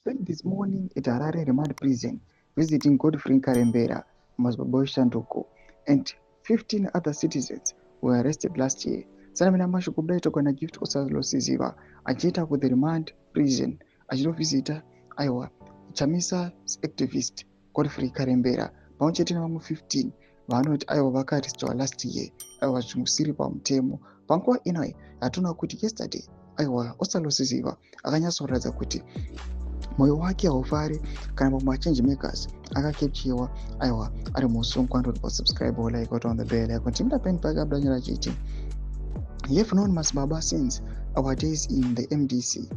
spent this morning at Harare Remand Prison visiting Godfrey Karembera, Mazbaboy Shanduko, and 15 other citizens were arrested last year. Sanamina Mashukubda itokana gift osalosiziva achiita ku the remand prison achinovhizita aiwa Chamisa activist Godfrey Karembera pamwechete nevamwe 15 vanoti aiwa vakarestwa last year aiwa zvimusiri pamutemo. Panguva inoyi hatuna kuti yesterday aiwa osalosiziva akanyatsoratidza kuti mwoyo wake haufari kana pamwe change makers akakepchiwa aiwa ari musungwa. Ndoti subscribe or like on the bell icon. Timida pen backup danyora chiti. We have known Masbaba since our days in the MDC.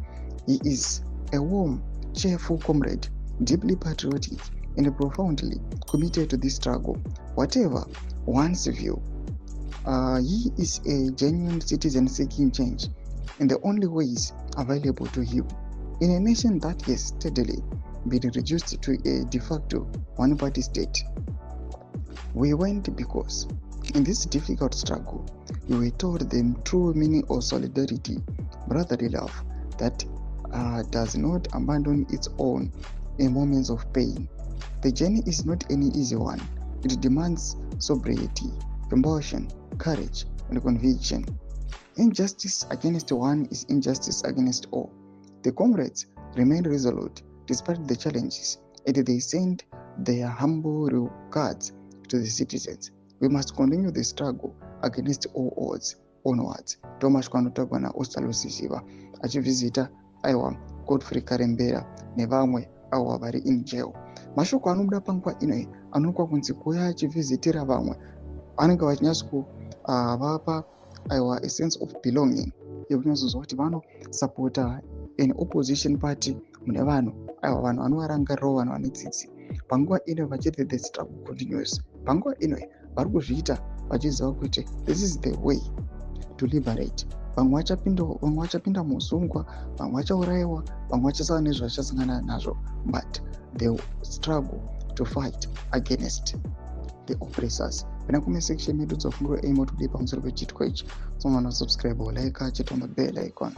He is a warm, cheerful comrade, deeply patriotic, and profoundly committed to this struggle. Whatever one's view, he is a genuine citizen seeking change in the only ways available to him. In a nation that has steadily been reduced to a de facto one-party state, we went because in this difficult struggle, we were taught the true meaning of solidarity, brotherly love that does not abandon its own in moments of pain. The journey is not any easy one. It demands sobriety, compassion, courage, and conviction. Injustice against one is injustice against all. The comrades remain resolute despite the challenges, and they send their humble regards to the citizens. We must continue the struggle against all odds onwards. Thomas Kwanotagwa na Osalosiziva achivhizita aiwa Godfrey Karembera nevamwe avo vari in jail. Mashoko anobuda panguva inoyi anoonekwa kunzi kuuya achivhizitira vamwe anenge vachinyatsovapa aiwa a sense of belonging yekunyatsoziva kuti vanosapota an opposition party mune vanhu aiwa vanhu vanovarangarirawo vanhu vane tsitsi. Panguva inoyi vachiti the struggle continues. Panguva inoyi vari kuzviita vachiziva kuti this is the way to liberate. Vamwe vachapinda musungwa, vamwe vachaurayiwa, vamwe vachasava nezvavachasangana nazvo, but the struggle to fight against the oppressors. Pena kume section medu dzofungo aim today pamusoro pechitiko ichi. Someone subscribe or like chit on the bell icon.